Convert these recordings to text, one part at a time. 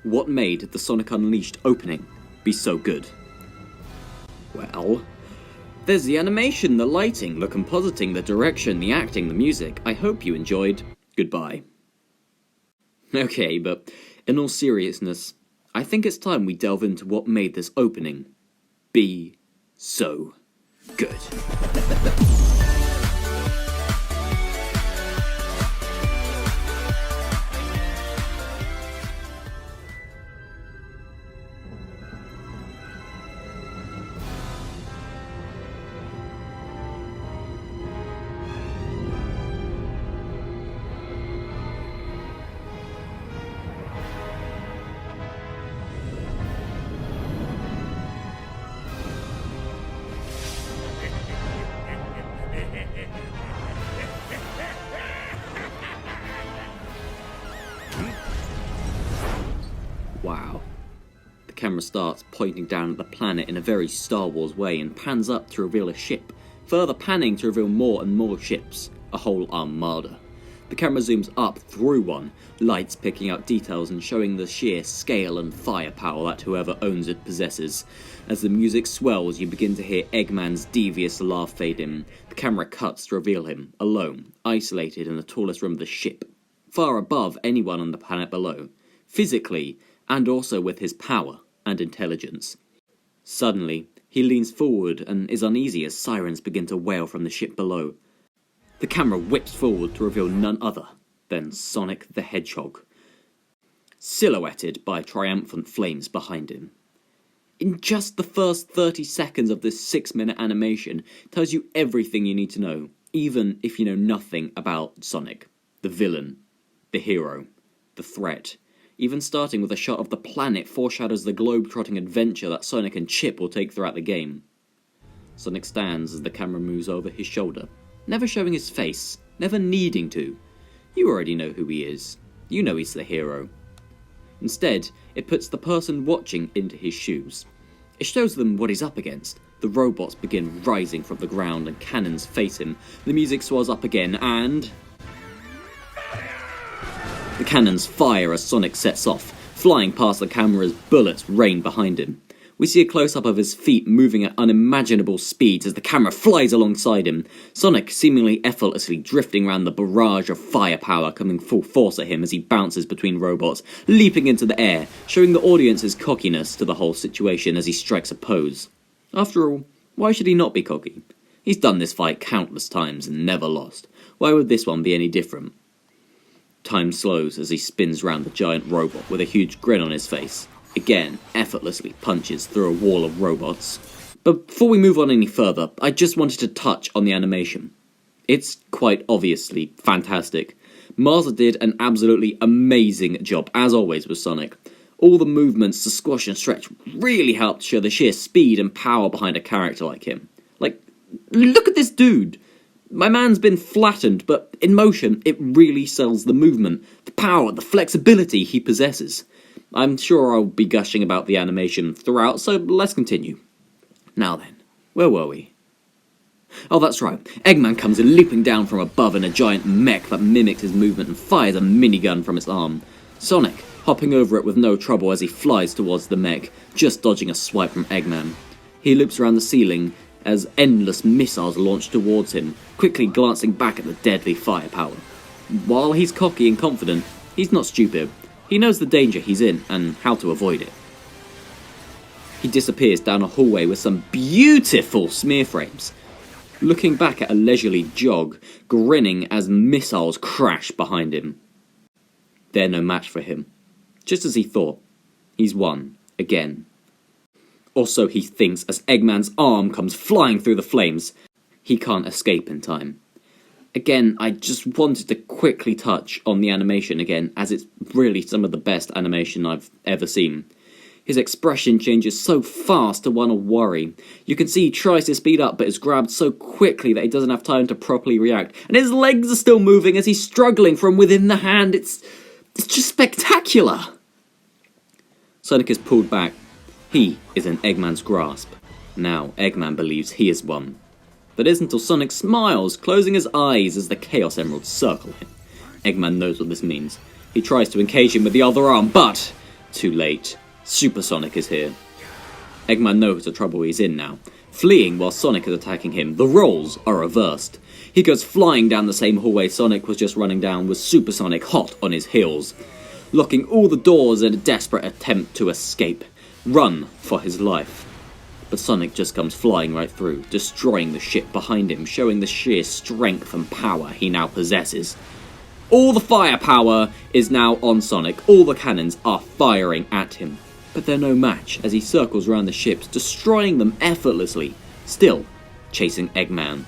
What made the Sonic Unleashed opening be so good? Well, there's the animation, the lighting, the compositing, the direction, the acting, the music. I hope you enjoyed. Goodbye. Okay, but in all seriousness, I think it's time we delve into what made this opening be so good. Wow. The camera starts pointing down at the planet in a very Star Wars way and pans up to reveal a ship, further panning to reveal more and more ships, a whole armada. The camera zooms up through one, lights picking out details and showing the sheer scale and firepower that whoever owns it possesses. As the music swells, you begin to hear Eggman's devious laugh fade in. The camera cuts to reveal him, alone, isolated in the tallest room of the ship, far above anyone on the planet below, physically, and also with his power and intelligence. Suddenly, he leans forward and is uneasy as sirens begin to wail from the ship below. The camera whips forward to reveal none other than Sonic the Hedgehog, silhouetted by triumphant flames behind him. In just the first 30 seconds of this 6-minute animation, it tells you everything you need to know, even if you know nothing about Sonic, the villain, the hero, the threat. Even starting with a shot of the planet foreshadows the globe-trotting adventure that Sonic and Chip will take throughout the game. Sonic stands as the camera moves over his shoulder, never showing his face, never needing to. You already know who he is. You know he's the hero. Instead, it puts the person watching into his shoes. It shows them what he's up against. The robots begin rising from the ground and cannons face him. The music swells up again and... the cannons fire as Sonic sets off, flying past the camera as bullets rain behind him. We see a close-up of his feet moving at unimaginable speeds as the camera flies alongside him, Sonic seemingly effortlessly drifting around the barrage of firepower coming full force at him as he bounces between robots, leaping into the air, showing the audience his cockiness to the whole situation as he strikes a pose. After all, why should he not be cocky? He's done this fight countless times and never lost. Why would this one be any different? Time slows as he spins round the giant robot with a huge grin on his face. Again, effortlessly punches through a wall of robots. But before we move on any further, I just wanted to touch on the animation. It's quite obviously fantastic. Marza did an absolutely amazing job, as always with Sonic. All the movements to squash and stretch really helped show the sheer speed and power behind a character like him. Like, look at this dude! My man's been flattened, but in motion, it really sells the movement, the power, the flexibility he possesses. I'm sure I'll be gushing about the animation throughout, so let's continue. Now then, where were we? Oh, that's right. Eggman comes in leaping down from above in a giant mech that mimics his movement and fires a minigun from its arm. Sonic, hopping over it with no trouble as he flies towards the mech, just dodging a swipe from Eggman. He loops around the ceiling as endless missiles launch towards him, quickly glancing back at the deadly firepower. While he's cocky and confident, he's not stupid. He knows the danger he's in and how to avoid it. He disappears down a hallway with some beautiful smear frames, looking back at a leisurely jog, grinning as missiles crash behind him. They're no match for him. Just as he thought, he's won, again. Also, he thinks as Eggman's arm comes flying through the flames, he can't escape in time. Again, I just wanted to quickly touch on the animation again, as it's really some of the best animation I've ever seen. His expression changes so fast to one of worry. You can see he tries to speed up, but is grabbed so quickly that he doesn't have time to properly react. And his legs are still moving as he's struggling from within the hand. It's just spectacular! Sonic is pulled back. He is in Eggman's grasp. Now, Eggman believes he has won. But it isn't until Sonic smiles, closing his eyes as the Chaos Emeralds circle him. Eggman knows what this means. He tries to engage him with the other arm, but Too late. Super Sonic is here. Eggman knows the trouble he's in now. Fleeing while Sonic is attacking him, the roles are reversed. He goes flying down the same hallway Sonic was just running down with Super Sonic hot on his heels, locking all the doors in a desperate attempt to escape, run for his life. But Sonic just comes flying right through, destroying the ship behind him, showing the sheer strength and power he now possesses. All the firepower is now on Sonic, all the cannons are firing at him. But they're no match as he circles around the ships, destroying them effortlessly, still chasing Eggman.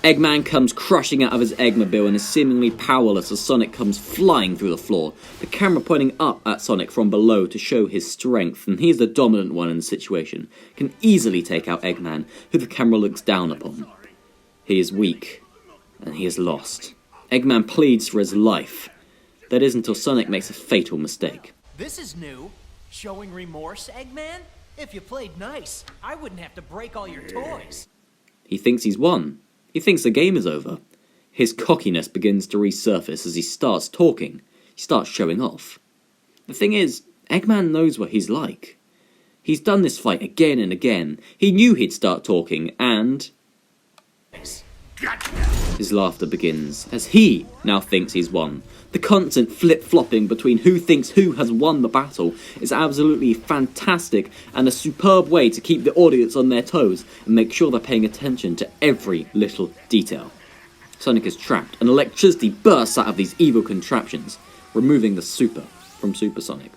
Eggman comes crushing out of his Eggmobile and is seemingly powerless as Sonic comes flying through the floor, the camera pointing up at Sonic from below to show his strength, and he is the dominant one in the situation, can easily take out Eggman, who the camera looks down upon. He is weak, and he is lost. Eggman pleads for his life. That is until Sonic makes a fatal mistake. This is new. Showing remorse, Eggman? If you played nice, I wouldn't have to break all your toys. He thinks he's won. He thinks the game is over. His cockiness begins to resurface as he starts talking. He starts showing off. The thing is, Eggman knows what he's like. He's done this fight again and again. He knew he'd start talking, and his laughter begins, as he now thinks he's won. The constant flip-flopping between who thinks who has won the battle is absolutely fantastic and a superb way to keep the audience on their toes and make sure they're paying attention to every little detail. Sonic is trapped, and electricity bursts out of these evil contraptions, removing the Super from Super Sonic.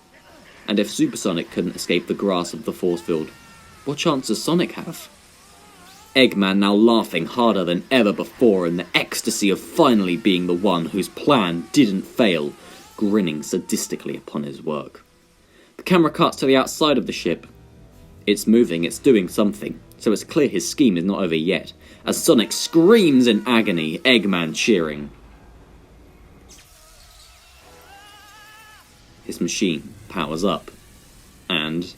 And if Super Sonic couldn't escape the grasp of the force field, what chance does Sonic have? Eggman now laughing harder than ever before in the ecstasy of finally being the one whose plan didn't fail, grinning sadistically upon his work. The camera cuts to the outside of the ship. It's moving, it's doing something, so it's clear his scheme is not over yet, as Sonic screams in agony, Eggman cheering. His machine powers up, and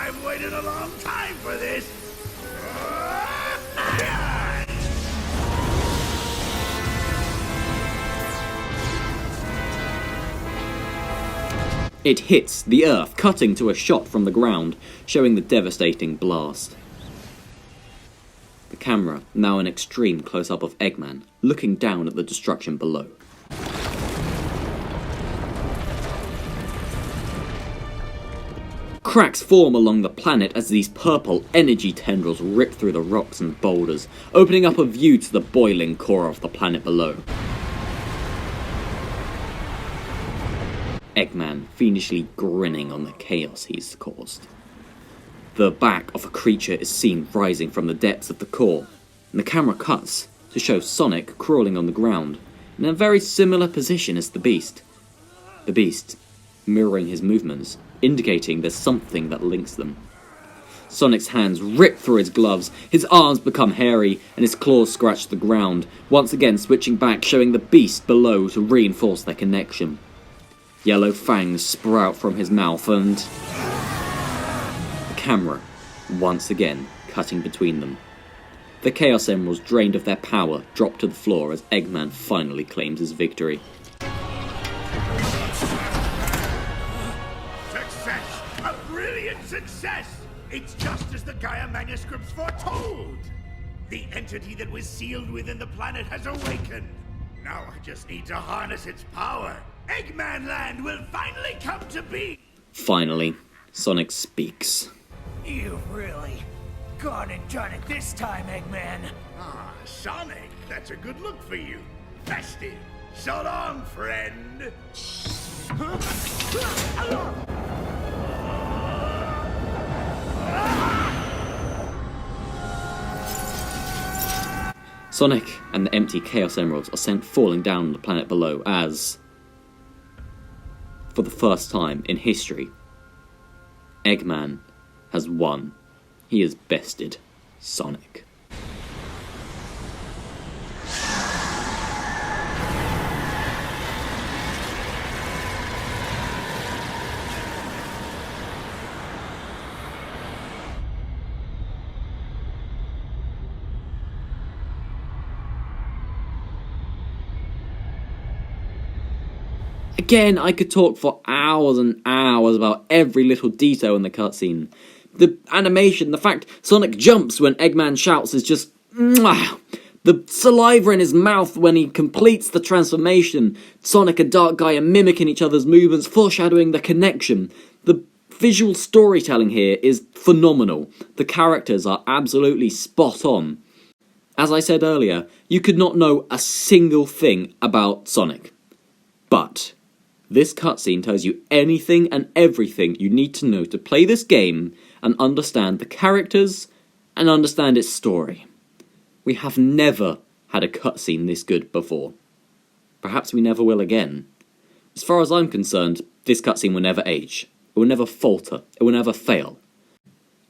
I've waited a long time for this. it hits the earth, cutting to a shot from the ground, showing the devastating blast. The camera, now an extreme close-up of Eggman, looking down at the destruction below. Cracks form along the planet as these purple energy tendrils rip through the rocks and boulders, opening up a view to the boiling core of the planet below. Eggman fiendishly grinning on the chaos he's caused. The back of a creature is seen rising from the depths of the core, and the camera cuts to show Sonic crawling on the ground, in a very similar position as the Beast. The Beast mirroring his movements, indicating there's something that links them. Sonic's hands rip through his gloves, his arms become hairy, and his claws scratch the ground, once again switching back, showing the Beast below to reinforce their connection. Yellow fangs sprout from his mouth, and the camera, once again, cutting between them. The Chaos Emeralds, drained of their power, drop to the floor as Eggman finally claims his victory. Success! A brilliant success! It's just as the Gaia manuscripts foretold! The entity that was sealed within the planet has awakened. Now I just need to harness its power. Eggman Land will finally come to be! Finally, Sonic speaks. You've really gone and done it this time, Eggman. Ah, Sonic, that's a good look for you. Festive. So long, friend. Sonic and the empty Chaos Emeralds are sent falling down on the planet below as, for the first time in history, Eggman has won. He has bested Sonic. Again, I could talk for hours and hours about every little detail in the cutscene. The animation, the fact Sonic jumps when Eggman shouts is just mwah. The saliva in his mouth when he completes the transformation. Sonic and Dark Guy are mimicking each other's movements, foreshadowing the connection. The visual storytelling here is phenomenal. The characters are absolutely spot on. As I said earlier, you could not know a single thing about Sonic. But this cutscene tells you anything and everything you need to know to play this game and understand the characters and understand its story. We have never had a cutscene this good before. Perhaps we never will again. As far as I'm concerned, this cutscene will never age. It will never falter. It will never fail.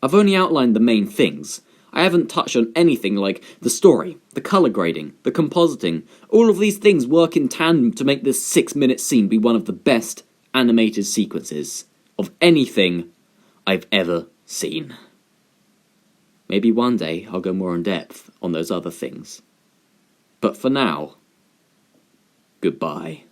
I've only outlined the main things. I haven't touched on anything like the story, the colour grading, the compositing. All of these things work in tandem to make this 6-minute scene be one of the best animated sequences of anything I've ever seen. Maybe one day I'll go more in depth on those other things. But for now, goodbye.